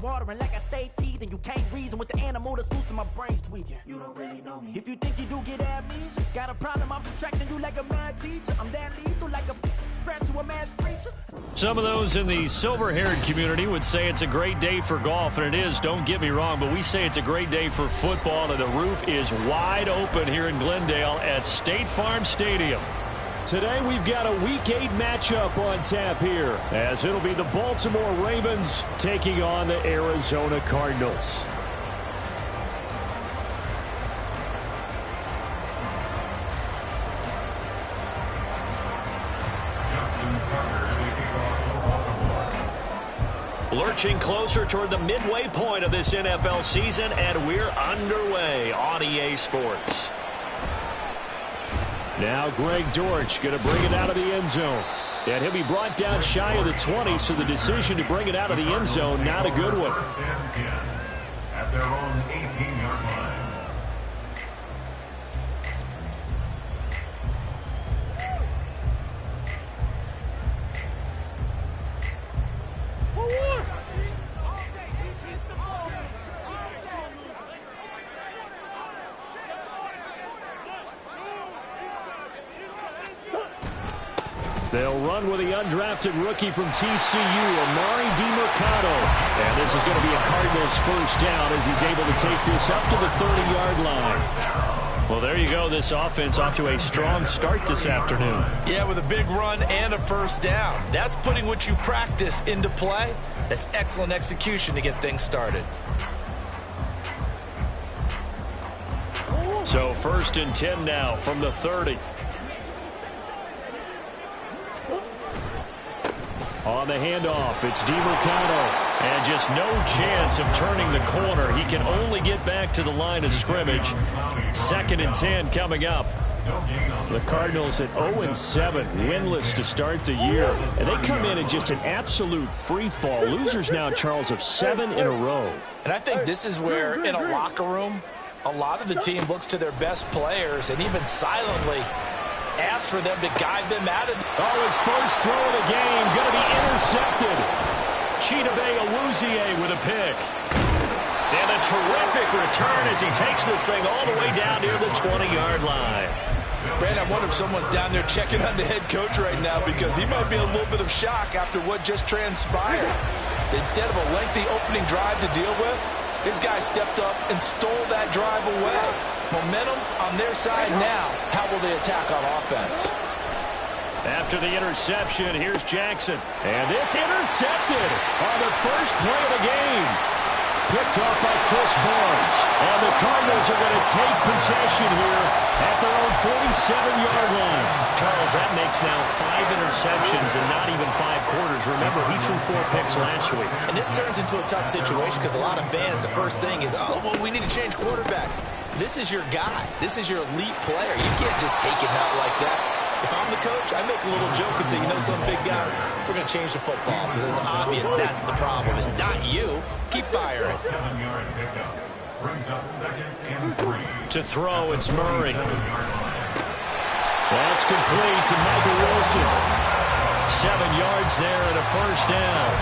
watering like I stay teeth, and you can't reason with the animal that's loose in my brain's tweaking. You don't really know me. If you think you do get amnesia, got a problem, I'm subtracting you like a mad teacher. I'm that lethal like a threat to a mass preacher. Some of those in the silver-haired community would say it's a great day for golf, and it is, don't get me wrong, but we say it's a great day for football, and the roof is wide open here in Glendale at State Farm Stadium. Today we've got a Week 8 matchup on tap here, as it'll be the Baltimore Ravens taking on the Arizona Cardinals. Lurching closer toward the midway point of this NFL season, and we're underway on EA Sports. Now Greg Dortch going to bring it out of the end zone. And he'll be brought down shy of the 20, so the decision to bring it out of the end zone, not a good one. At their own 18-yard line. They'll run with the undrafted rookie from TCU, Amari DiMercato. And this is going to be a Cardinals first down as he's able to take this up to the 30-yard line. Well, there you go. This offense off to a strong start this afternoon. Yeah, with a big run and a first down. That's putting what you practice into play. That's excellent execution to get things started. So 1st and 10 now from the 30. On the handoff, it's DiMercato. And just no chance of turning the corner. He can only get back to the line of scrimmage. 2nd and 10 coming up. The Cardinals at 0-7, winless to start the year. And they come in just an absolute free fall. Losers now, Charles, of 7 in a row. And I think this is where, in a locker room, a lot of the team looks to their best players and even silently ask for them to guide them out of. Oh, his first throw of the game going to be intercepted. Chidobe Awuzie with a pick. And a terrific return as he takes this thing all the way down near the 20-yard line. Brad, I wonder if someone's down there checking on the head coach right now, because he might be in a little bit of shock after what just transpired. Instead of a lengthy opening drive to deal with, his guy stepped up and stole that drive away. Momentum on their side now. How will they attack on offense? After the interception, here's Jackson. And this intercepted on the first play of the game. Picked off by Chris Barnes. And the Cardinals are going to take possession here at their own 47-yard line. Charles, that makes now 5 interceptions in not even 5 quarters. Remember, he threw 4 picks last week. And this turns into a tough situation because a lot of fans, the first thing is, oh, well, we need to change quarterbacks. This is your guy. This is your elite player. You can't just take him out like that. If I'm the coach, I make a little joke and say, you know, some big guy, we're going to change the football. So it's obvious that's the problem. It's not you. Keep firing. 7-yard pickup. Brings up 2nd and 3. To throw, it's Murray. That's complete to Michael Wilson. 7 yards there and a first down.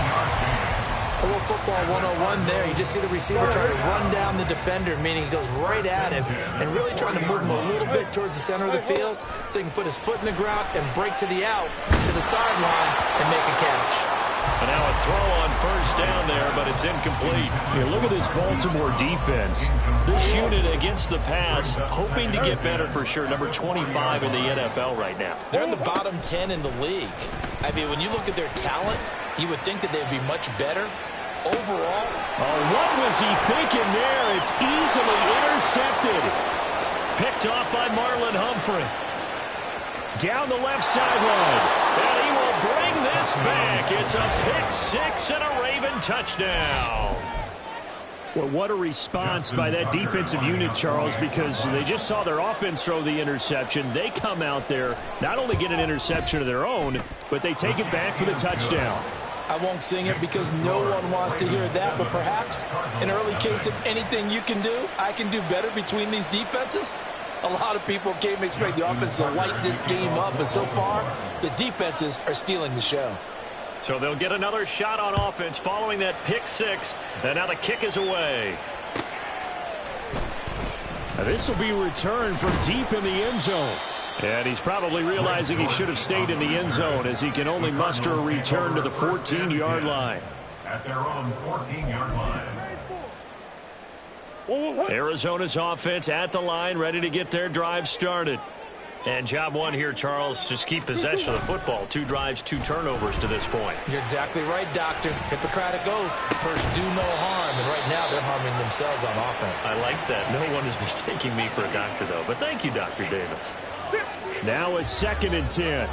A little football 101 there. You just see the receiver trying to run down the defender, meaning he goes right at him and really trying to move him a little bit towards the center of the field so he can put his foot in the ground and break to the out, to the sideline, and make a catch. And now a throw on first down there, but it's incomplete. Here, look at this Baltimore defense. This unit against the pass, hoping to get better for sure. Number 25 in the NFL right now. They're in the bottom 10 in the league. I mean, when you look at their talent, you would think that they'd be much better overall. Oh, what was he thinking there? It's easily intercepted. Picked off by Marlon Humphrey. Down the left sideline. And he will bring this back. It's a pick 6 and a Raven touchdown. Well, what a response by that defensive unit, Charles, because they just saw their offense throw the interception. They come out there, not only get an interception of their own, but they take it back for the touchdown. I won't sing it because no one wants to hear that, but perhaps an early case of anything you can do, I can do better between these defenses. A lot of people came expect the offense to light this game up, but so far, the defenses are stealing the show. So they'll get another shot on offense following that pick six. And now the kick is away. This will be returned from deep in the end zone. And he's probably realizing he should have stayed in the end zone as he can only muster a return to the 14-yard line. At their own 14-yard line. Arizona's offense at the line, ready to get their drive started. And job one here, Charles, just keep possession of the football. 2 drives, 2 turnovers to this point. You're exactly right, Doctor. Hippocratic oath. First, do no harm. And right now, they're harming themselves on offense. I like that. No one is mistaking me for a doctor, though. But thank you, Dr. Davis. Now a 2nd and 10.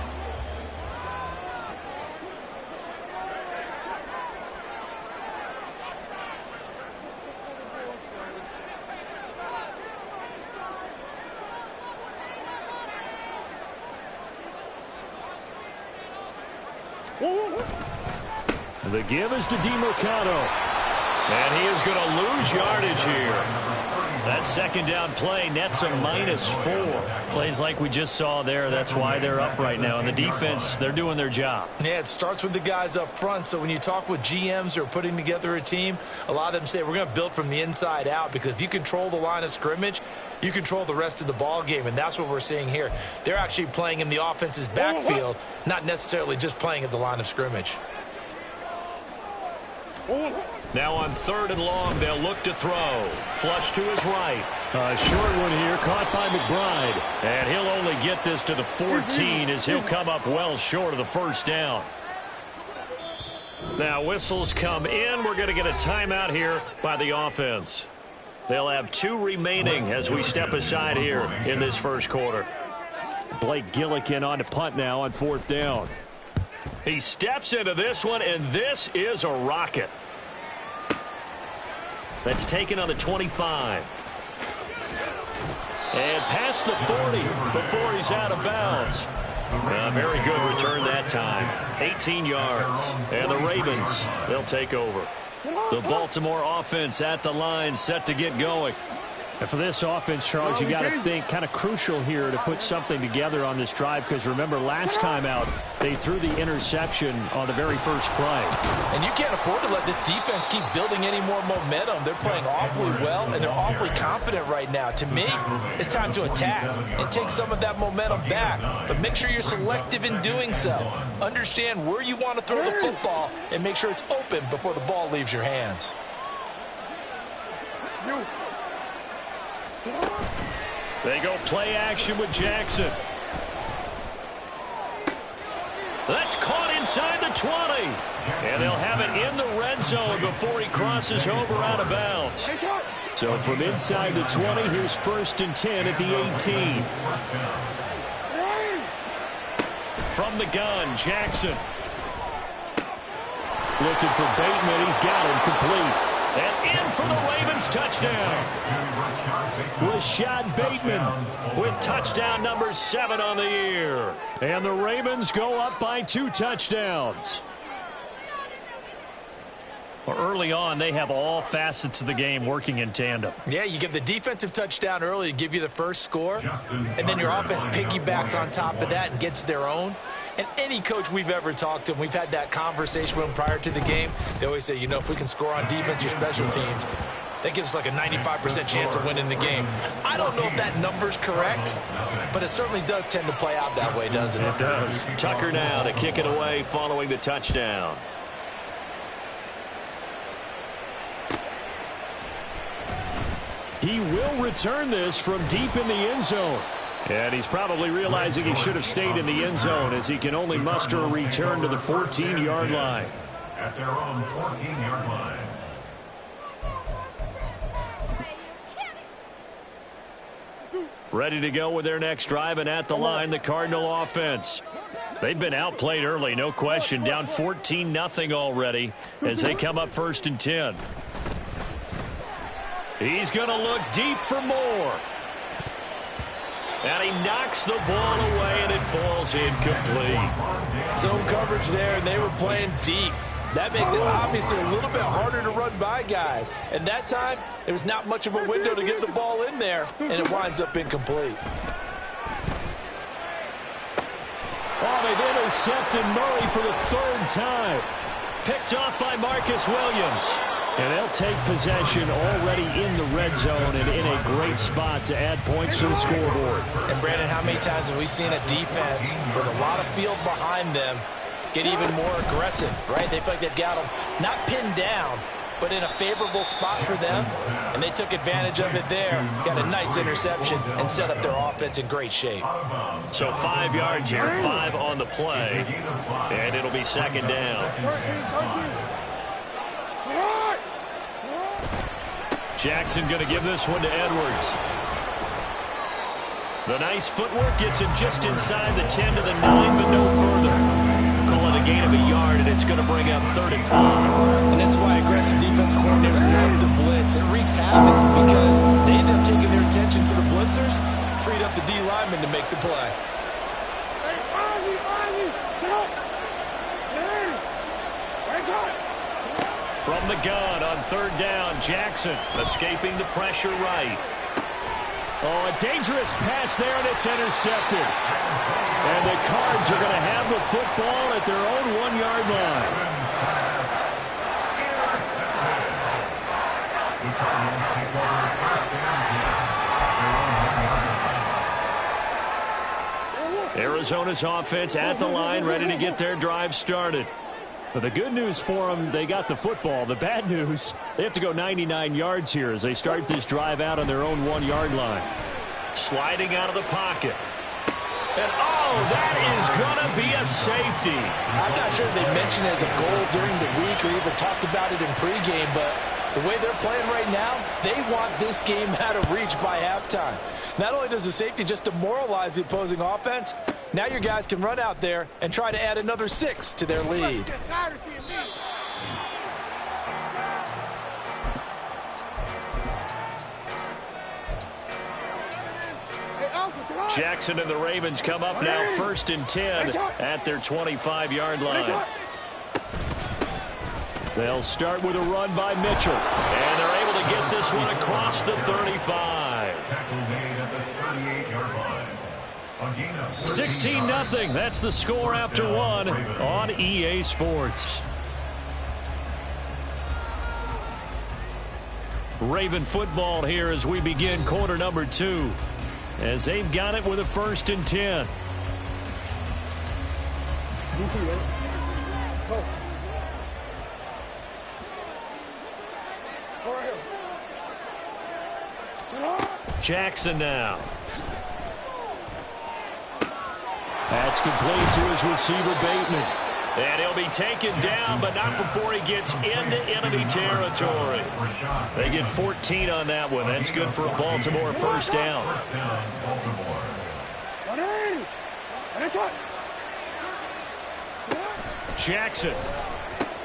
The give is to DeMercado. And he is going to lose yardage here. That 2nd down play nets a -4. Plays like we just saw there. That's why they're up right now. And the defense, they're doing their job. Yeah, it starts with the guys up front. So when you talk with GMs who are putting together a team, a lot of them say we're going to build from the inside out, because if you control the line of scrimmage, you control the rest of the ball game, and that's what we're seeing here. They're actually playing in the offense's backfield, not necessarily just playing at the line of scrimmage. Now on 3rd and long, they'll look to throw. Flush to his right. A short one here, caught by McBride. And he'll only get this to the 14 as he'll come up well short of the 1st down. Now whistles come in. We're going to get a timeout here by the offense. They'll have 2 remaining as we step aside here in this 1st quarter. Blake Gillikin on to punt now on 4th down. He steps into this one, and this is a rocket. That's taken on the 25. And past the 40 before he's out of bounds. A very good return that time. 18 yards. And the Ravens, they'll take over. The Baltimore offense at the line, set to get going. And for this offense, Charles, you got to think kind of crucial here to put something together on this drive, because remember last time out they threw the interception on the very first play. And you can't afford to let this defense keep building any more momentum. They're playing awfully well, and they're awfully confident right now. To me, it's time to attack and take some of that momentum back, but make sure you're selective in doing so. Understand where you want to throw the football and make sure it's open before the ball leaves your hands. They go play action with Jackson. That's caught inside the 20. And they'll have it in the red zone before he crosses over out of bounds. So from inside the 20, here's 1st and 10 at the 18. From the gun, Jackson. Looking for Bateman. He's got him complete. And in for the Ravens touchdown. Rashad Bateman with touchdown number 7 on the year. And the Ravens go up by 2 touchdowns. Well, early on, they have all facets of the game working in tandem. Yeah, you get the defensive touchdown early to give you the first score, and then your offense piggybacks on top of that and gets their own. And any coach we've ever talked to, and we've had that conversation with them prior to the game, they always say, you know, if we can score on defense or special teams, that gives us like a 95% chance of winning the game. I don't know if that number's correct, but it certainly does tend to play out that way, doesn't it? It does. Tucker now to kick it away following the touchdown. He will return this from deep in the end zone. And he's probably realizing he should have stayed in the end zone as he can only muster a return to the 14-yard line. At their own 14-yard line. Ready to go with their next drive, and at the line, the Cardinal offense. They've been outplayed early, no question. Down 14-0 already as they come up 1st and 10. He's going to look deep for more. And he knocks the ball away, and it falls incomplete. Zone coverage there, and they were playing deep. That makes it obviously a little bit harder to run by guys. And that time, there was not much of a window to get the ball in there, and it winds up incomplete. Oh, they've intercepted Murray for the third time. Picked off by Marcus Williams. And they'll take possession already in the red zone and in a great spot to add points to the scoreboard. And, Brandon, how many times have we seen a defense with a lot of field behind them get even more aggressive, right? They feel like they've got them not pinned down, but in a favorable spot for them, and they took advantage of it there. Got a nice interception and set up their offense in great shape. So 5 yards here, 5 on the play, and it'll be second down. Jackson going to give this one to Edwards. The nice footwork gets him just inside the 10 to the 9, but no further. Call it a gain of a yard, and it's going to bring up 3rd and 5. And this is why aggressive defensive coordinators love to blitz. It wreaks havoc because they end up taking their attention to the blitzers, freed up the D lineman to make the play. From the gun on 3rd down, Jackson escaping the pressure right. Oh, a dangerous pass there, and it's intercepted. And the Cards are going to have the football at their own 1-yard line. Arizona's offense at the line, ready to get their drive started. But the good news for them, they got the football. The bad news, they have to go 99 yards here as they start this drive out on their own 1-yard line. Sliding out of the pocket. And, oh, that is going to be a safety. I'm not sure they mentioned it as a goal during the week or even talked about it in pregame, but the way they're playing right now, they want this game out of reach by halftime. Not only does the safety just demoralize the opposing offense, now your guys can run out there and try to add another 6 to their lead. Jackson and the Ravens come up now 1st and 10 at their 25-yard line. They'll start with a run by Mitchell. And they're able to get this one across the 35. 16-0. That's the score after 1 on EA Sports. Raven football here as we begin quarter number 2. As they've got it with a 1st and 10. Jackson now. That's complete to his receiver, Bateman. And he'll be taken down, but not before he gets into enemy territory. They get 14 on that one. That's good for a Baltimore 1st down. Jackson.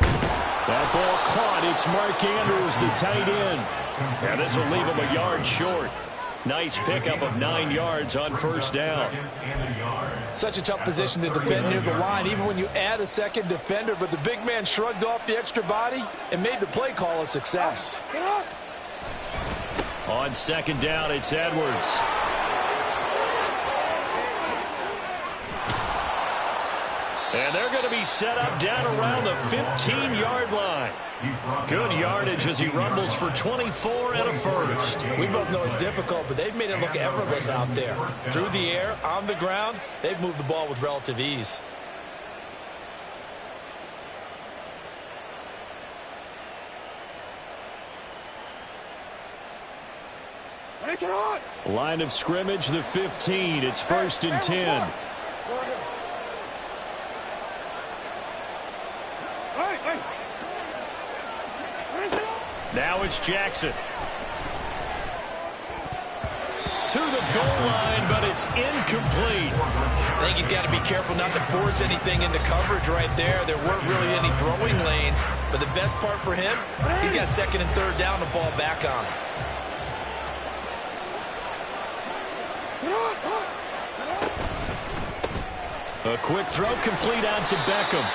That ball caught. It's Mark Andrews, the tight end. And this will leave him a yard short. Nice pickup of 9 yards on 1st down. Such a tough position to defend near the line, even when you add a second defender, but the big man shrugged off the extra body and made the play call a success. On 2nd down, it's Edwards. And they're going to be set up down around the 15-yard line. Good yardage as he rumbles for 24 and a 1st. We both know it's difficult, but they've made it look effortless out there. Through the air, on the ground, they've moved the ball with relative ease. Line of scrimmage, the 15. It's 1st and 10. Now it's Jackson. To the goal line, but it's incomplete. I think he's got to be careful not to force anything into coverage right there. There weren't really any throwing lanes, but the best part for him, he's got 2nd and 3rd down to fall back on. A quick throw complete out to Beckham.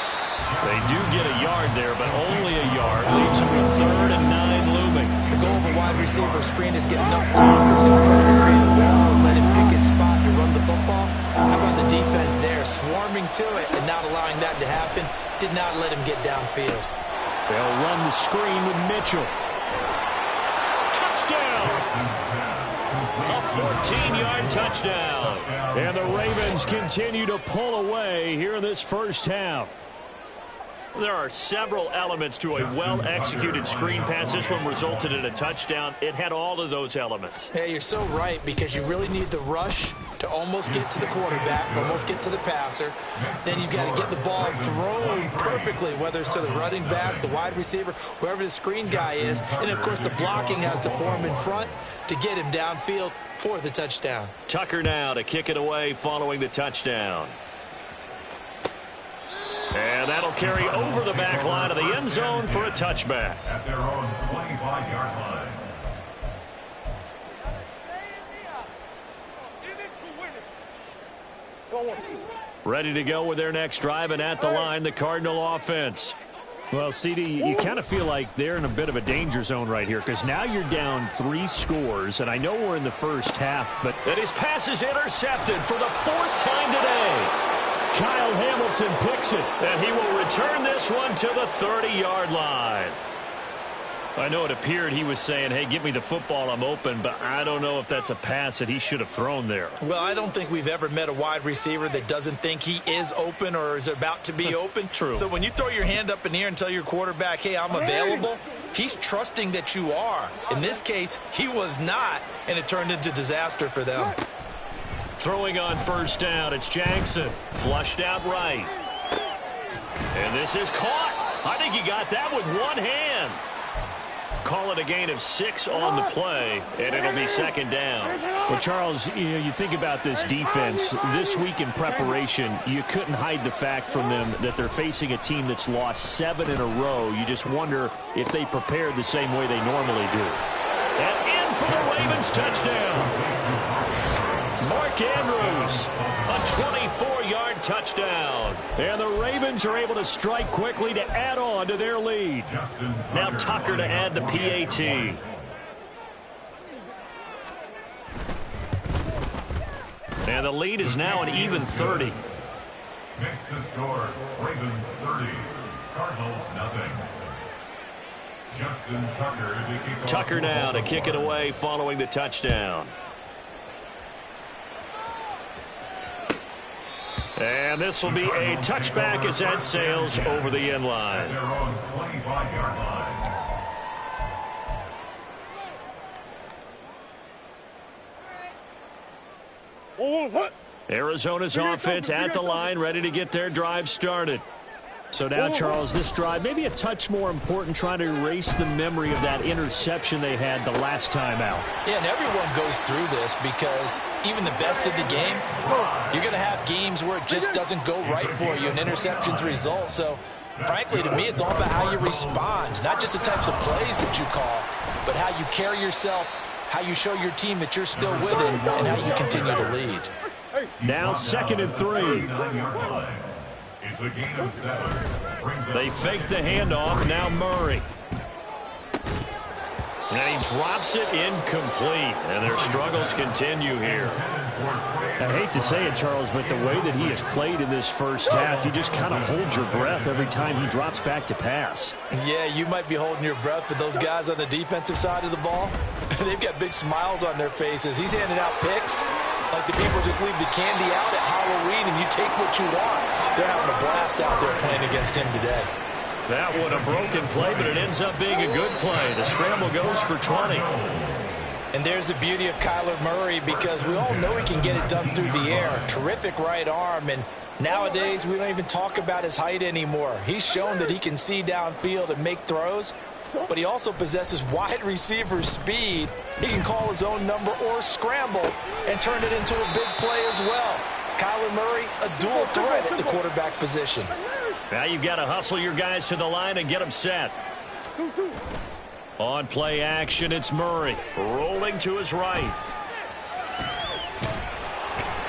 They do get a yard there, but only a yard. Leaves them with 3rd and 9 looming. The goal of a wide receiver screen is get enough blockers in front to create a wall and let him pick his spot to run the football. How about the defense there, swarming to it and not allowing that to happen? Did not let him get downfield. They'll run the screen with Mitchell. Touchdown! A 14-yard touchdown. And the Ravens continue to pull away here in this first half. There are several elements to a well-executed screen pass. This one resulted in a touchdown. It had all of those elements. Yeah, you're so right, because you really need the rush to almost get to the quarterback, almost get to the passer. Then you've got to get the ball thrown perfectly, whether it's to the running back, the wide receiver, whoever the screen guy is. And, of course, the blocking has to form in front to get him downfield for the touchdown. Tucker now to kick it away following the touchdown. And that'll carry over the back line of the end zone for a touchback. At their own 25-yard line. Ready to go with their next drive, and at the line, the Cardinal offense. Well, CD, you kind of feel like they're in a bit of a danger zone right here, because now you're down 3 scores, and I know we're in the first half, but... And his pass is intercepted for the 4th time today. Kyle Hamilton picks it. And he will return this one to the 30-yard line. I know it appeared he was saying, hey, give me the football, I'm open, but I don't know if that's a pass that he should have thrown there. Well, I don't think we've ever met a wide receiver that doesn't think he is open or is about to be open. True. So when you throw your hand up in the air and tell your quarterback, hey, I'm available, he's trusting that you are. In this case, he was not, and it turned into disaster for them. Throwing on first down, it's Jackson. Flushed out right. And this is caught. I think he got that with one hand. Call it a gain of 6 on the play, and it'll be 2nd down. Well, Charles, you think about this defense. This week in preparation, you couldn't hide the fact from them that they're facing a team that's lost 7 in a row. You just wonder if they prepared the same way they normally do. And in for the Ravens touchdown. Mark Andrews, a 24-yard touchdown. And the Ravens are able to strike quickly to add on to their lead. Now Tucker to add the PAT. And the lead is now an even 30. Makes the score Ravens 30, Cardinals nothing. Justin Tucker to kick off. Tucker now to kick it away following the touchdown. And this will be a touchback as that sails over the end line. Their own 25-yard line. Arizona's offense at the line, ready to get their drive started. So now, Charles, this drive maybe a touch more important, trying to erase the memory of that interception they had the last time out. Yeah, and everyone goes through this because even the best in the game, you're going to have games where it just doesn't go right for you and interceptions result. So, frankly, to me, it's all about how you respond, not just the types of plays that you call, but how you carry yourself, how you show your team that you're still with it, and how you continue to lead. Now 2nd and 3. It's a gain of 7. They fake the handoff. Now Murray. And he drops it incomplete. And their struggles continue here. I hate to say it, Charles, but the way that he has played in this first half, you just kind of hold your breath every time he drops back to pass. Yeah, you might be holding your breath, but those guys on the defensive side of the ball, they've got big smiles on their faces. He's handing out picks like the people just leave the candy out at Halloween and you take what you want. They're having a blast out there playing against him today. That one a broken play, but it ends up being a good play. The scramble goes for 20. And there's the beauty of Kyler Murray, because we all know he can get it done through the air. Terrific right arm, and nowadays we don't even talk about his height anymore. He's shown that he can see downfield and make throws, but he also possesses wide receiver speed. He can call his own number or scramble and turn it into a big play as well. Kyler Murray, a dual threat at the quarterback position. Now you've got to hustle your guys to the line and get them set. On play action, it's Murray rolling to his right.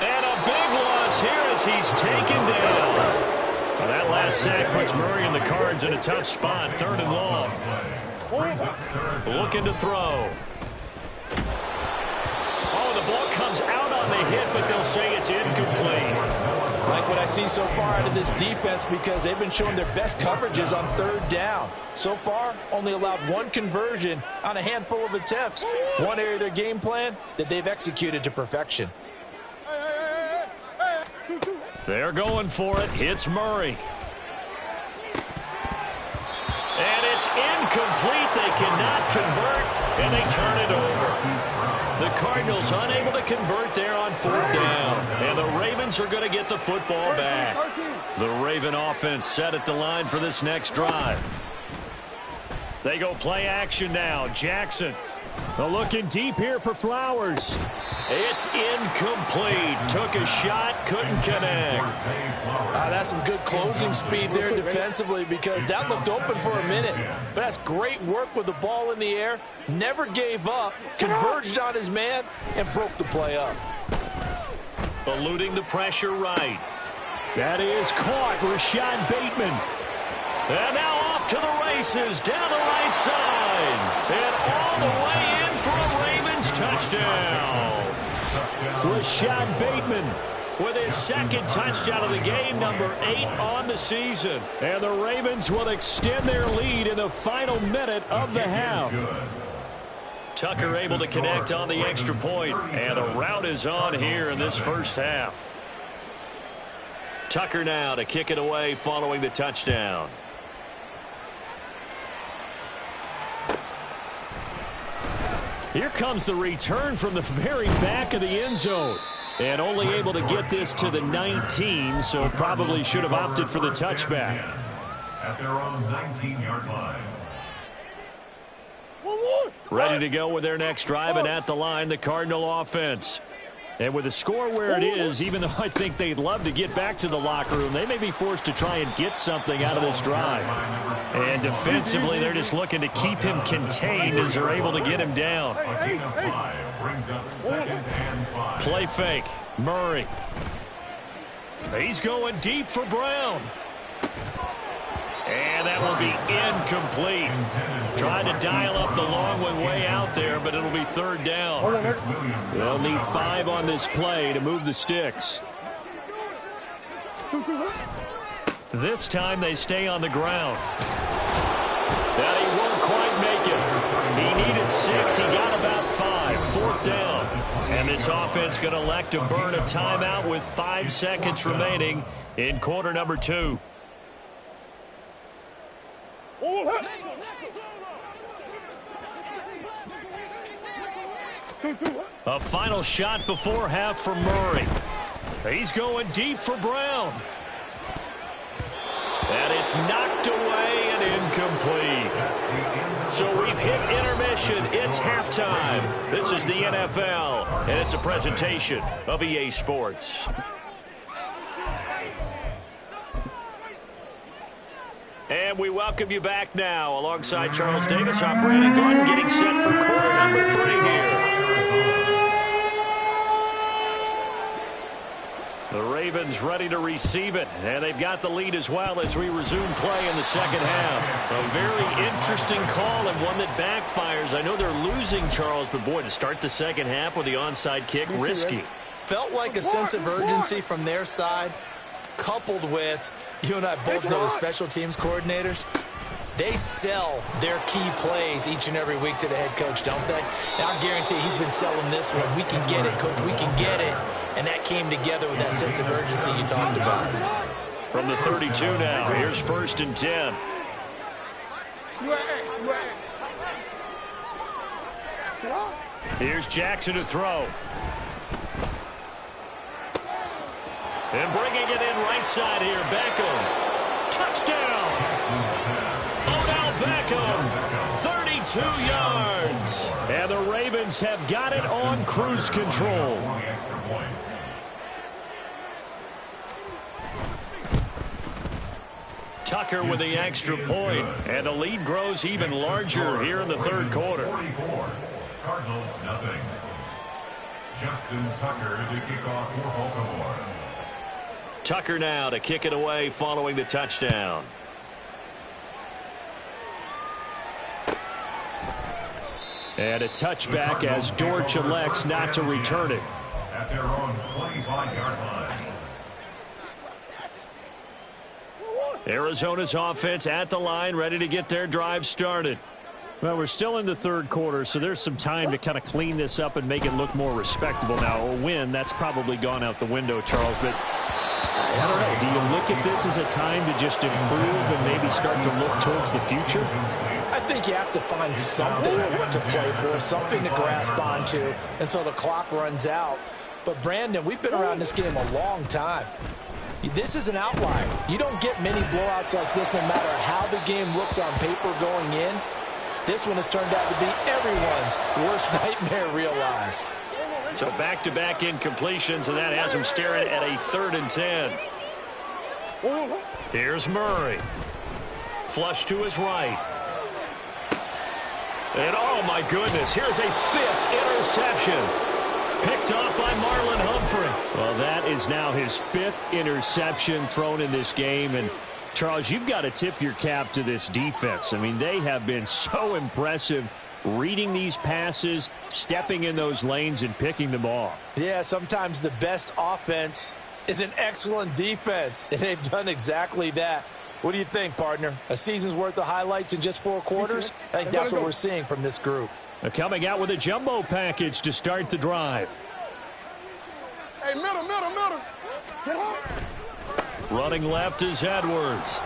And a big loss here as he's taken down. Well, that last sack puts Murray in the cards in a tough spot, 3rd and long. Looking to throw. Oh, the ball comes out on on the hit, but they'll say it's incomplete. Like what I see so far out of this defense, because they've been showing their best coverages on third down. So far, only allowed one conversion on a handful of attempts. One area of their game plan that they've executed to perfection. They're going for it. Hits Murray. And it's incomplete. They cannot convert, and they turn it over. The Cardinals unable to convert there on fourth down. And the Ravens are going to get the football back. The Raven offense set at the line for this next drive. They go play action now. Jackson. They're looking deep here for Flowers. It's incomplete. Took a shot, couldn't connect. That's some good closing speed there defensively, because that looked open for a minute. But that's great work with the ball in the air. Never gave up, converged on his man, and broke the play up. Eluding the pressure right. That is caught. Rashad Bateman. And now off to the races, down the right side. And all the way in for a Ravens touchdown. Rashad Bateman with his second touchdown of the game, number 8 on the season. And the Ravens will extend their lead in the final minute of the half. Tucker able to connect on the extra point. And the route is on here in this first half. Tucker now to kick it away following the touchdown. Here comes the return from the very back of the end zone. And only able to get this to the 19, so probably should have opted for the touchback. At their own 19-yard line. Ready to go with their next drive, and at the line, the Cardinal offense. And with the score where it is, even though I think they'd love to get back to the locker room, they may be forced to try and get something out of this drive. And defensively, they're just looking to keep him contained as they're able to get him down. A gain of 5 brings up 2nd and 5. Play fake. Murray. He's going deep for Brown. And that will be incomplete. Trying to dial up the long one way out there, but it'll be third down. They'll need 5 on this play to move the sticks. This time they stay on the ground. That he won't quite make it. He needed 6. He got about 5. Fourth down. And this offense going to elect to burn a timeout with 5 seconds remaining in quarter number 2. A final shot before half for Murray. He's going deep for Brown. And it's knocked away and incomplete. So we've hit intermission. It's halftime. This is the NFL, and it's a presentation of EA Sports. And we welcome you back now. Alongside Charles Davis, I'm Brandon Gordon, getting set for quarter number 3 here. The Ravens ready to receive it, and they've got the lead as well as we resume play in the second half. A very interesting call and one that backfires. I know they're losing, Charles, but boy, to start the second half with the onside kick, risky. Felt like a sense of urgency from their side, coupled with, you and I both know the special teams coordinators, they sell their key plays each and every week to the head coach, don't they? And I guarantee he's been selling this one. We can get it, coach, we can get it. And that came together with that sense of urgency you talked about. From the 32 now, here's 1st and 10. Here's Jackson to throw. And bringing it in right side here, Beckham. Touchdown! Odell Beckham, 32 yards. And the Ravens have got it on cruise control. Tucker with the extra point, and the lead grows even larger here in the third quarter. 44. Cardinals nothing. Justin Tucker to kick off for Baltimore. Tucker now to kick it away following the touchdown. And a touchback as Dortch elects not to return it. at their own 25-yard line. Arizona's offense at the line, ready to get their drive started. Well, we're still in the third quarter, so there's some time to kind of clean this up and make it look more respectable now. A win, that's probably gone out the window, Charles. But I don't know. Do you look at this as a time to just improve and maybe start to look towards the future? I think you have to find something to play for, something to grasp onto until the clock runs out. But, Brandon, we've been around this game a long time. This is an outlier. You don't get many blowouts like this no matter how the game looks on paper going in. This one has turned out to be everyone's worst nightmare realized. So back-to-back incompletions, and that has him staring at a 3rd and 10. Here's Murray. Flush to his right. And, oh, my goodness, here's a 5th interception. Picked off by Marlon Humphrey. Well, that is now his 5th interception thrown in this game. And, Charles, you've got to tip your cap to this defense. I mean, they have been so impressive reading these passes, stepping in those lanes, and picking them off. Yeah, sometimes the best offense is an excellent defense, and they've done exactly that. What do you think, partner? A season's worth of highlights in just 4 quarters? I think that's what we're seeing from this group. Coming out with a jumbo package to start the drive. Hey, middle. Get up. Running left is Edwards.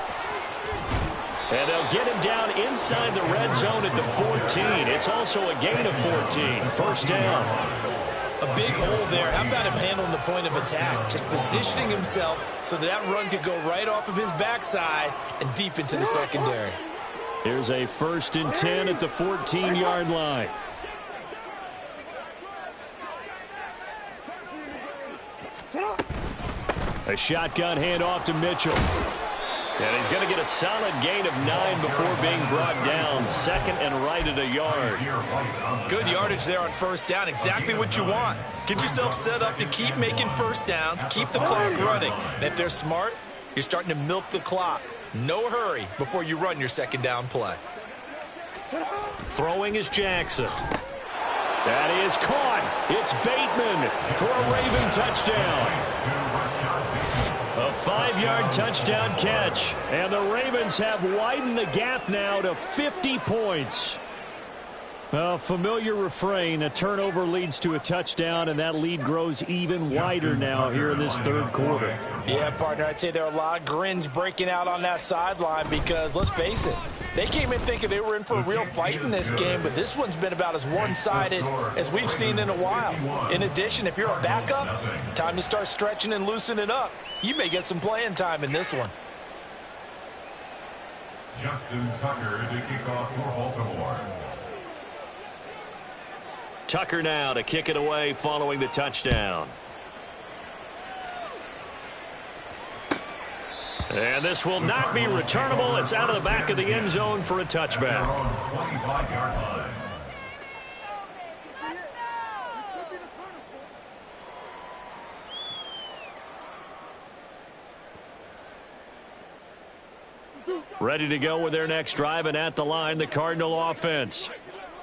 And they'll get him down inside the red zone at the 14. It's also a gain of 14. First down. A big hole there. How about him handling the point of attack? Just positioning himself so that run could go right off of his backside and deep into the secondary. Here's a 1st and 10 at the 14-yard line. A shotgun handoff to Mitchell. And he's going to get a solid gain of 9 before being brought down. 2nd and right at a yard. Good yardage there on 1st down. Exactly what you want. Get yourself set up to keep making 1st downs, keep the clock running. And if they're smart, you're starting to milk the clock. No hurry before you run your 2nd down play. Throwing is Jackson. That is caught. It's Bateman for a Raven touchdown. A 5-yard touchdown catch. And the Ravens have widened the gap now to 50 points. A familiar refrain, a turnover leads to a touchdown, and that lead grows even wider now here in this 3rd quarter. Yeah, partner, I'd say there are a lot of grins breaking out on that sideline because, let's face it, they came in thinking they were in for a real fight in this game, but this one's been about as one-sided as we've seen in a while. In addition, if you're a backup, time to start stretching and loosening up. You may get some playing time in this one. Justin Tucker to kick off for Baltimore. Tucker now to kick it away following the touchdown. And this will not be returnable. It's out of the back of the end zone for a touchback. 25-yard line. Ready to go with their next drive, and at the line, the Cardinal offense.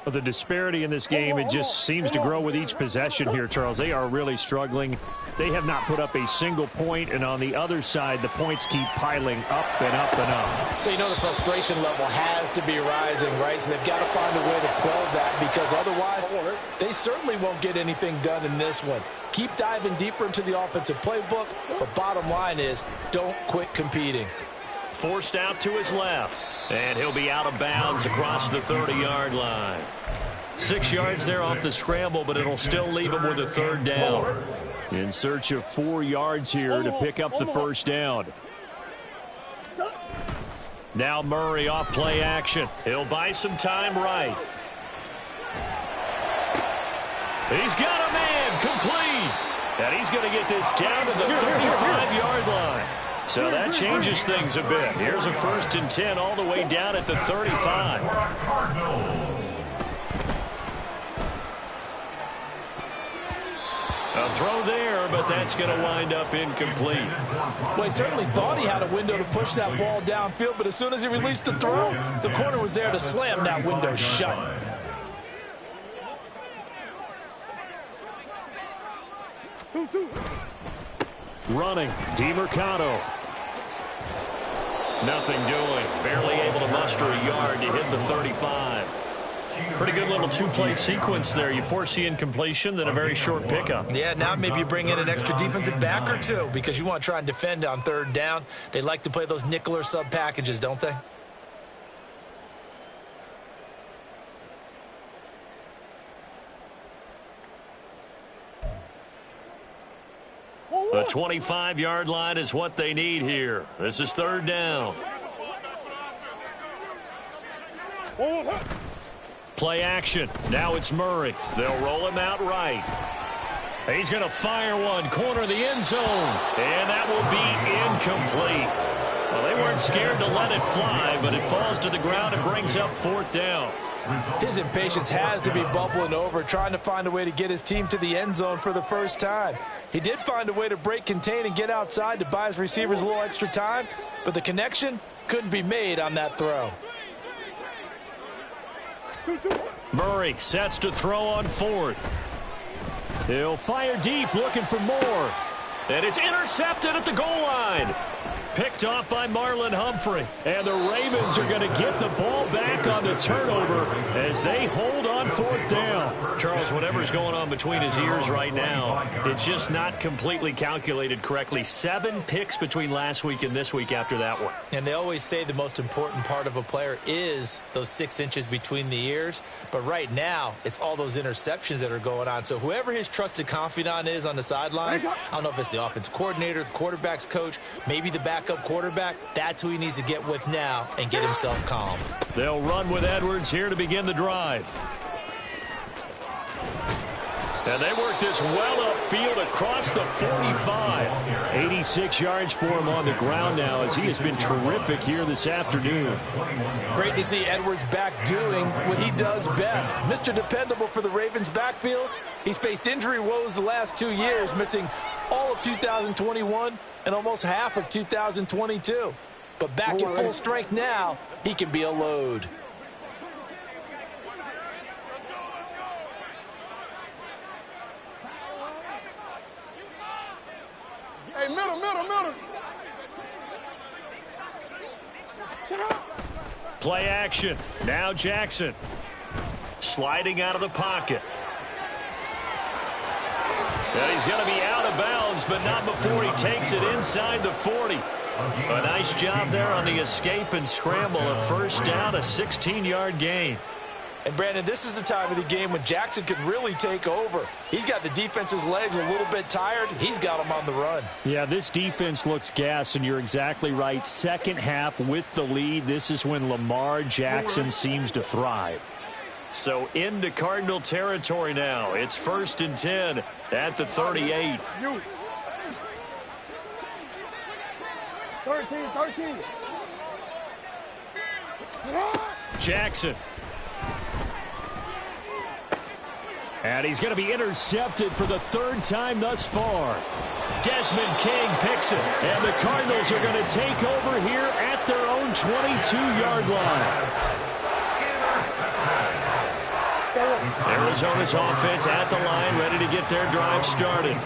Well, the disparity in this game, it just seems to grow with each possession here, Charles. They are really struggling. They have not put up a single point, and on the other side, the points keep piling up and up and up. So you know the frustration level has to be rising, right? So they've got to find a way to quell that because otherwise they certainly won't get anything done in this one. Keep diving deeper into the offensive playbook, but bottom line is don't quit competing. Forced out to his left, and he'll be out of bounds across the 30-yard line. 6 yards there off the scramble, but it'll still leave him with a 3rd down. In search of 4 yards here to pick up the 1st down. Now Murray off play action. He'll buy some time right. He's got a man complete. And he's going to get this down to the 35-yard line. So that changes things a bit. Here's a 1st and 10 all the way down at the 35. A throw there, but that's going to wind up incomplete. Well, he certainly thought he had a window to push that ball downfield, but as soon as he released the throw, the corner was there to slam that window shut. Running, DeMercado. Nothing doing. Barely able to muster a yard to hit the 35. Pretty good little two-play sequence there. You force the incompletion, then a very short pickup. Yeah, now maybe you bring in an extra defensive back or two because you want to try and defend on third down. They like to play those nickel or sub packages, don't they? The 25-yard line is what they need here. This is third down. Play action. Now it's Murray. They'll roll him out right. He's going to fire one. Corner of the end zone. And that will be incomplete. Well, they weren't scared to let it fly, but it falls to the ground and brings up fourth down. His impatience has to be bubbling over, trying to find a way to get his team to the end zone for the first time. He did find a way to break contain and get outside to buy his receivers a little extra time, but the connection couldn't be made on that throw. Murray sets to throw on fourth. He'll fire deep, looking for more. And it's intercepted at the goal line. Picked off by Marlon Humphrey. And the Ravens are going to get the ball back on the turnover as they hold on fourth down. Charles, whatever's going on between his ears right now, it's just not completely calculated correctly. 7 picks between last week and this week after that one. And they always say the most important part of a player is those 6 inches between the ears. But right now, it's all those interceptions that are going on. So whoever his trusted confidant is on the sidelines, I don't know if it's the offensive coordinator, the quarterback's coach, maybe the backup quarterback, that's who he needs to get with now and get himself calm. They'll run with Edwards here to begin the drive. And they work this well upfield across the 45. 86 yards for him on the ground now as he has been terrific here this afternoon. Great to see Edwards back doing what he does best. Mr. Dependable for the Ravens backfield. He's faced injury woes the last 2 years, missing all of 2021 and almost half of 2022. But back at full strength now, he can be a load. Hey, middle. Shut up. Play action. Now Jackson. Sliding out of the pocket. And he's going to be out of bounds, but not before he takes it inside the 40. A nice job there on the escape and scramble. A first down, a 16-yard gain. And, Brandon, this is the time of the game when Jackson could really take over. He's got the defense's legs a little bit tired. He's got them on the run. Yeah, this defense looks gassed, and you're exactly right. Second half with the lead, this is when Lamar Jackson seems to thrive. So into Cardinal territory now. It's 1st and 10 at the 38. 13. Jackson. And he's going to be intercepted for the 3rd time thus far. Desmond King picks it. And the Cardinals are going to take over here at their own 22-yard line. Arizona's offense at the line, ready to get their drive started.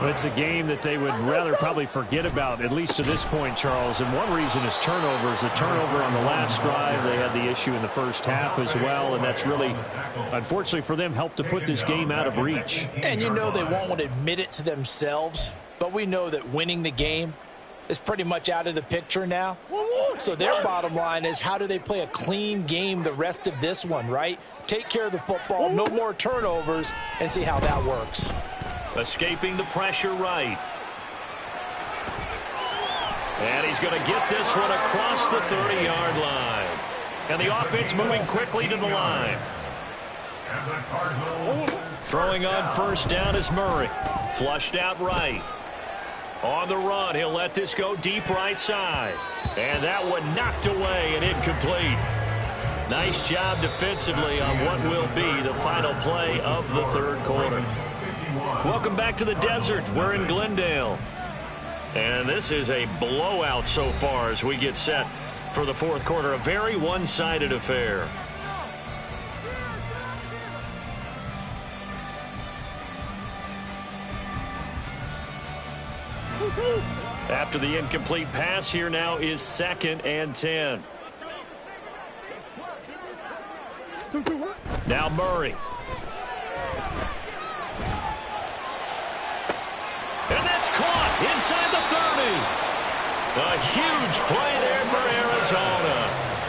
It's a game that they would rather probably forget about, at least to this point, Charles. And one reason is turnovers. The turnover on the last drive, they had the issue in the first half as well, and that's really, unfortunately for them, helped to put this game out of reach. And you know they won't want to admit it to themselves, but we know that winning the game is pretty much out of the picture now. So their bottom line is, how do they play a clean game the rest of this one, right? Take care of the football, no more turnovers, and see how that works. Escaping the pressure right. And he's going to get this one across the 30-yard line. And the offense moving quickly to the line. Throwing on first down is Murray. Flushed out right. On the run, he'll let this go deep right side. And that one knocked away and incomplete. Nice job defensively on what will be the final play of the 3rd quarter. Welcome back to the desert. We're in Glendale. And this is a blowout so far as we get set for the 4th quarter. A very one-sided affair. After the incomplete pass, here now is 2nd and 10. Now Murray. And that's caught inside the 30. A huge play there for Arizona.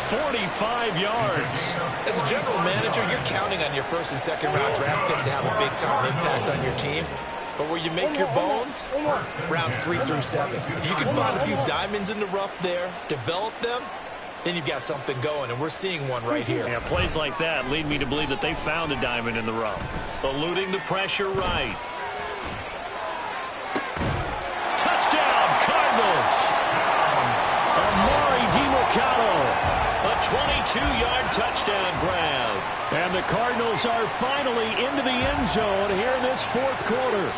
45 yards. As a general manager, you're counting on your first and second round draft picks to have a big-time impact on your team. But where you make your bones, rounds 3 through 7. If you can find a few diamonds in the rough there, develop them, then you've got something going, and we're seeing one right here. Yeah, plays like that lead me to believe that they found a diamond in the rough. Eluding the pressure right. Touchdown, Cardinals! Amari DiMercado. A 22-yard touchdown grab. And the Cardinals are finally into the end zone here in this 4th quarter.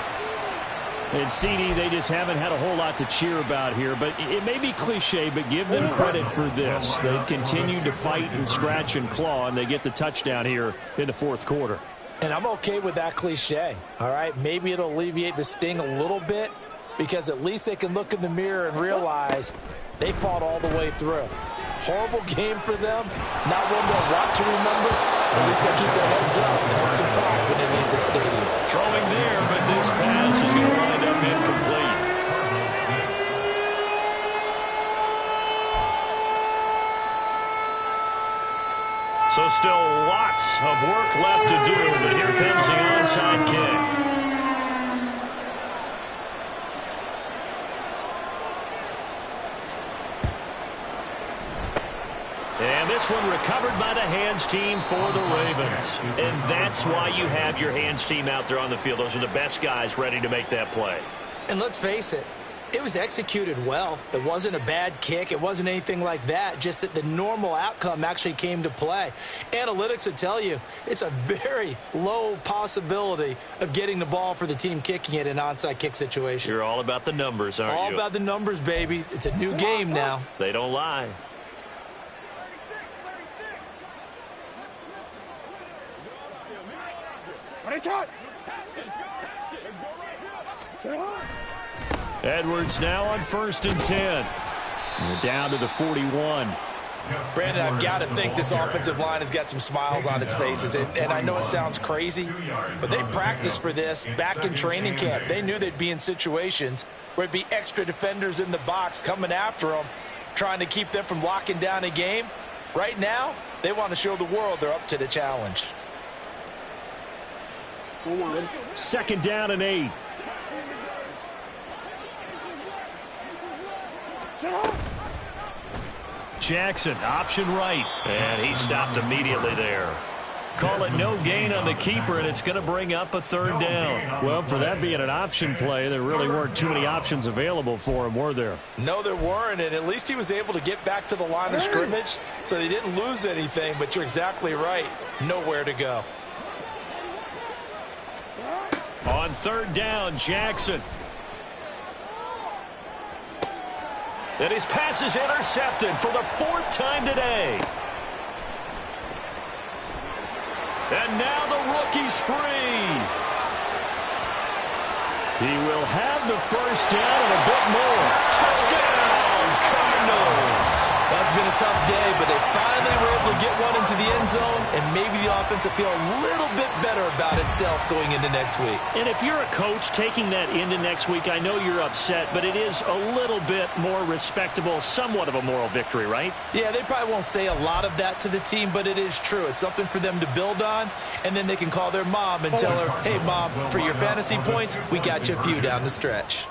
And CD, they just haven't had a whole lot to cheer about here, but it may be cliche, but give them credit for this. They've continued to fight and scratch and claw, and they get the touchdown here in the 4th quarter. And I'm okay with that cliche, all right? Maybe it'll alleviate the sting a little bit, because at least they can look in the mirror and realize they fought all the way through. Horrible game for them, not one they'll want to remember. At least they'll keep their heads up and have some pride when they leave the stadium. Throwing there, but this pass is going to wind up incomplete. So still lots of work left to do, but here comes the onside kick. And this one recovered by the hands team for the Ravens. And that's why you have your hands team out there on the field. Those are the best guys ready to make that play. And let's face it, it was executed well. It wasn't a bad kick. It wasn't anything like that, just that the normal outcome actually came to play. Analytics would tell you it's a very low possibility of getting the ball for the team kicking it in an onside kick situation. You're all about the numbers, aren't you? All about the numbers, baby. It's a new game now. They don't lie. Edwards now on 1st and 10. We're down to the 41. Brandon, I've got to think this offensive line has got some smiles on its faces. And I know it sounds crazy, but they practiced for this back in training camp. They knew they'd be in situations where it'd be extra defenders in the box coming after them, trying to keep them from locking down a game. Right now, they want to show the world they're up to the challenge. 2nd down and 8. Jackson, option right. And he stopped immediately there. Call it no gain on the keeper, and it's going to bring up a 3rd down. Well, for that being an option play, there really weren't too many options available for him, were there? No, there weren't, and at least he was able to get back to the line of scrimmage, so they didn't lose anything, but you're exactly right. Nowhere to go. On 3rd down, Jackson. And his pass is intercepted for the 4th time today. And now the rookie's free. He will have the 1st down and a bit more. Touchdown, Cardinals. That's been a tough day, but they finally were able to get one into the end zone, and maybe the offense will feel a little bit better about itself going into next week. And if you're a coach taking that into next week, I know you're upset, but it is a little bit more respectable, somewhat of a moral victory, right? Yeah, they probably won't say a lot of that to the team, but it is true. It's something for them to build on, and then they can call their mom and tell her, hey, Mom, for your fantasy points, we got you a few down the stretch.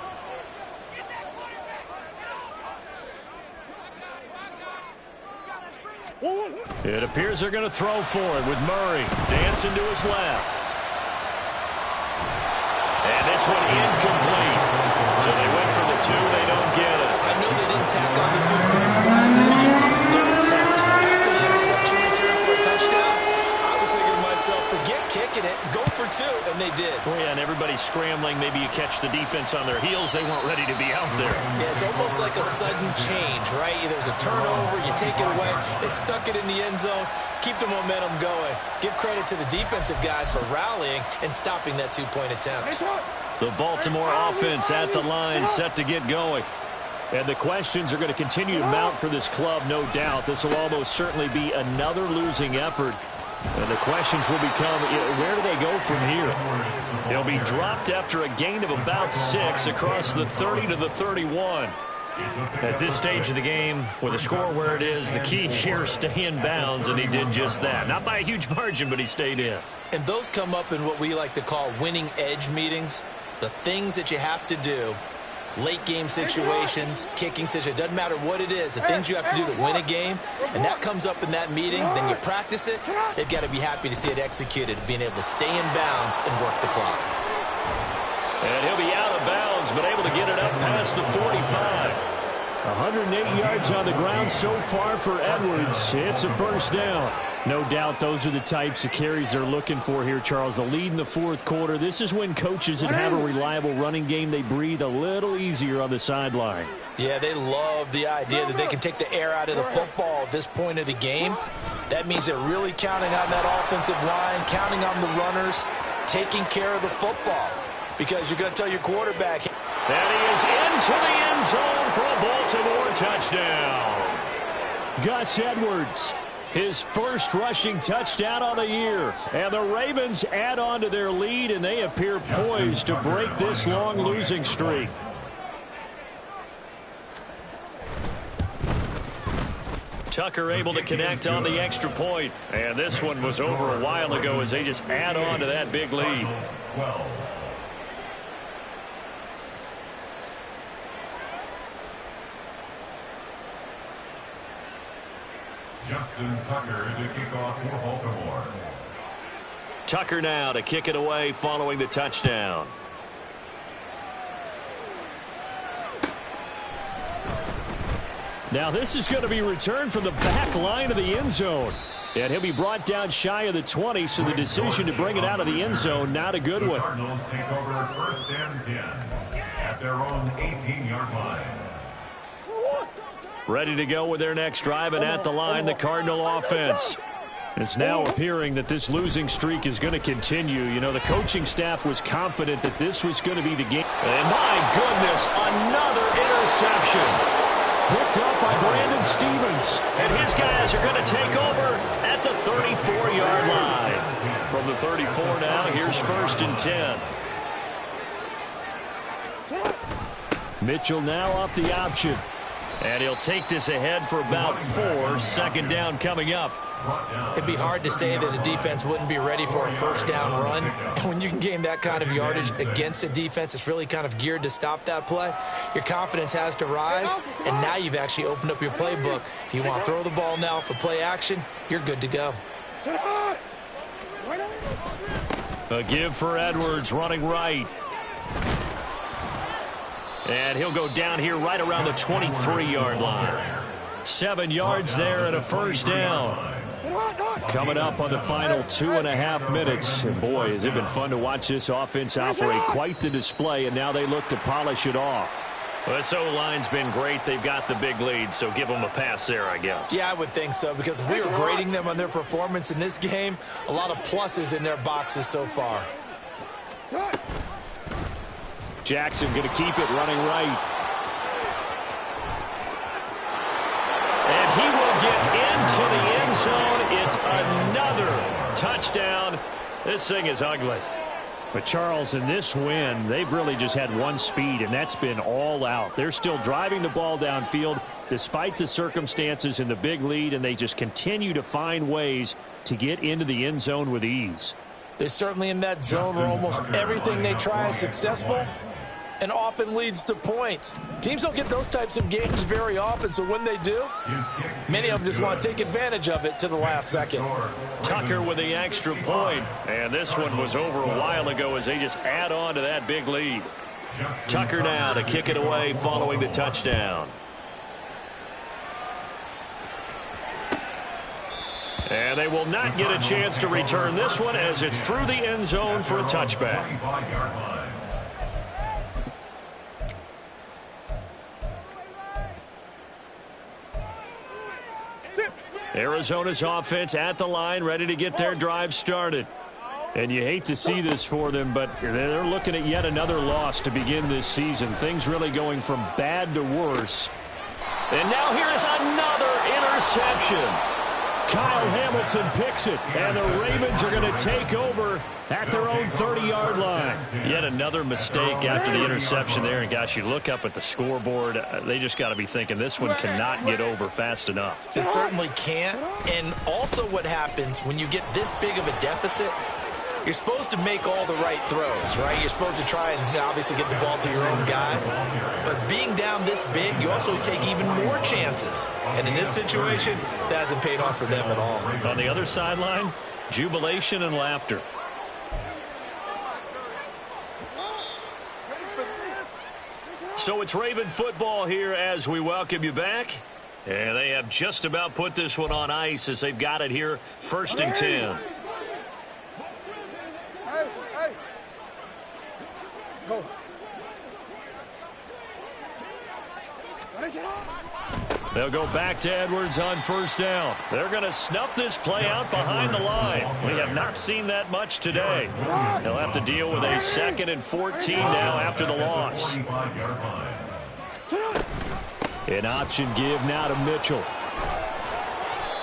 It appears they're going to throw for it with Murray dancing to his left. And this one incomplete. So they went for the 2. They don't get it. I know they didn't tack on the 2 points, but I liked their attempt. After the interception return for a touchdown, I was thinking to myself, forget kicking it, go for 2, and they did. Oh, yeah, and everybody's scrambling. Maybe you catch the defense on their heels. They weren't ready to be out there. Yeah, it's almost like a sudden change, right? There's a turnover, you take it away, they stuck it in the end zone, keep the momentum going. Give credit to the defensive guys for rallying and stopping that 2-point attempt. The Baltimore offense at the line, set to get going. And the questions are going to continue to mount for this club, no doubt. This will almost certainly be another losing effort. And the questions will become, where do they go from here? He'll be dropped after a gain of about 6 across the 30 to the 31. At this stage of the game, with the score where it is, the key here is stay in bounds, and he did just that. Not by a huge margin, but he stayed in. And those come up in what we like to call winning edge meetings. The things that you have to do, late game situations, kicking situations, doesn't matter what it is, the things you have to do to win a game, and that comes up in that meeting, then you practice it, they've got to be happy to see it executed, being able to stay in bounds and work the clock. And he'll be out of bounds, but able to get it up past the 45. 108 yards on the ground so far for Edwards. It's a first down. No doubt those are the types of carries they're looking for here, Charles. The lead in the fourth quarter. This is when coaches that have a reliable running game, they breathe a little easier on the sideline. Yeah, they love the idea that they can take the air out of the football at this point of the game. That means they're really counting on that offensive line, counting on the runners, taking care of the football. Because you're going to tell your quarterback. And he is into the end zone for a Baltimore touchdown. Gus Edwards, his first rushing touchdown on the year. And the Ravens add on to their lead, and they appear poised to break this long losing streak. Tucker able to connect on the extra point. And this one was over a while ago as they just add on to that big lead. Justin Tucker to kick off for Baltimore. Tucker now to kick it away following the touchdown. Now this is going to be returned from the back line of the end zone. And he'll be brought down shy of the 20, so the decision to bring it out of the end zone, not a good one. The Cardinals take over first and 10 at their own 18-yard line. Ready to go with their next drive, and at the line, the Cardinal offense. It's now appearing that this losing streak is going to continue. You know, the coaching staff was confident that this was going to be the game. And my goodness, another interception. Picked up by Brandon Stephens. And his guys are going to take over at the 34-yard line. From the 34 now, here's first and 10. Mitchell now off the option. And he'll take this ahead for about 4. Second down coming up. It'd be hard to say that a defense wouldn't be ready for a first down run. When you can gain that kind of yardage against a defense that's really kind of geared to stop that play, your confidence has to rise, and now you've actually opened up your playbook. If you want to throw the ball now for play action, you're good to go. A give for Edwards running right. And he'll go down here right around the 23-yard line. 7 yards there and a first down. Coming up on the final 2.5 minutes. And boy, has it been fun to watch this offense operate. Quite the display, and now they look to polish it off. Well, this O-line's been great. They've got the big lead, so give them a pass there, I guess. Yeah, I would think so, because if we were grading them on their performance in this game, a lot of pluses in their boxes so far. Jackson going to keep it running right. And he will get into the end zone. It's another touchdown. This thing is ugly. But Charles, in this win, they've really just had one speed, and that's been all out. They're still driving the ball downfield despite the circumstances and the big lead, and they just continue to find ways to get into the end zone with ease. They're certainly in that zone where almost everything they try is successful and often leads to points. Teams don't get those types of games very often, so when they do, many of them just want to take advantage of it to the last second. Tucker with the extra point, and this one was over a while ago as they just add on to that big lead. Tucker now to kick it away following the touchdown. And they will not get a chance to return this one as it's through the end zone for a touchback. Arizona's offense at the line, ready to get their drive started. And you hate to see this for them, but they're looking at yet another loss to begin this season. Things really going from bad to worse. And now here is another interception. Kyle Hamilton picks it, and the Ravens are going to take over at their own 30-yard line. Yet another mistake after the interception there. And, gosh, you look up at the scoreboard, they just got to be thinking this one cannot get over fast enough. It certainly can't. And also what happens when you get this big of a deficit, you're supposed to make all the right throws, right? You're supposed to try and obviously get the ball to your own guys. But being down this big, you also take even more chances. And in this situation, that hasn't paid off for them at all. On the other sideline, jubilation and laughter. So it's Raven football here as we welcome you back. And they have just about put this one on ice as they've got it here, 1st and 10. Go. They'll go back to Edwards on 1st down. They're going to snuff this play out behind the line. We have not seen that much today. They'll have to deal with a 2nd and 14 now after the loss. An option give now to Mitchell.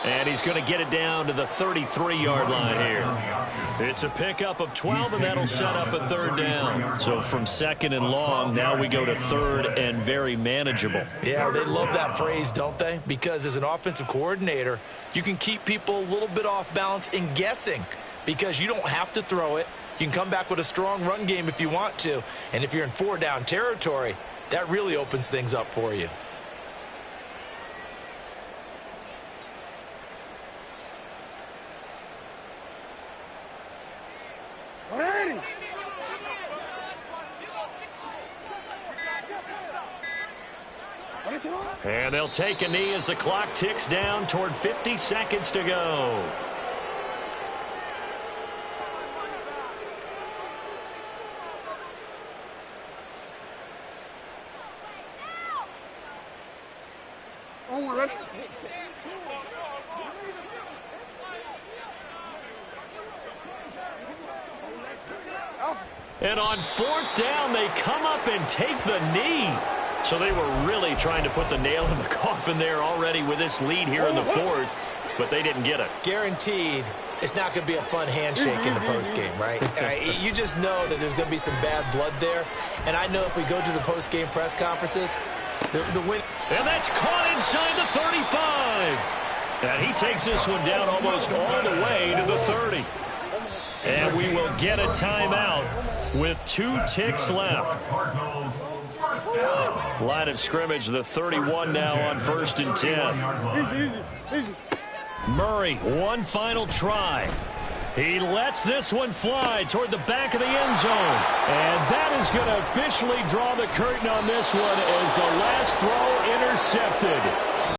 And he's going to get it down to the 33-yard line here. It's a pickup of 12, and that'll set up a 3rd down. So from 2nd and long, now we go to 3rd and very manageable. Yeah, they love that phrase, don't they? Because as an offensive coordinator, you can keep people a little bit off balance and guessing because you don't have to throw it. You can come back with a strong run game if you want to. And if you're in 4-down territory, that really opens things up for you. And they'll take a knee as the clock ticks down toward 50 seconds to go. And on 4th down, they come up and take the knee. So they were really trying to put the nail in the coffin there already with this lead here in the 4th, but they didn't get it. Guaranteed it's not going to be a fun handshake in the postgame, right? You just know that there's going to be some bad blood there. And I know if we go to the postgame press conferences, the win. And that's caught inside the 35. And he takes this one down almost all the way to the 30. And we will get a timeout with 2 ticks left. Line of scrimmage, the 31 now on 1st and 10. Easy. Murray, one final try. He lets this one fly toward the back of the end zone. And that is going to officially draw the curtain on this one as the last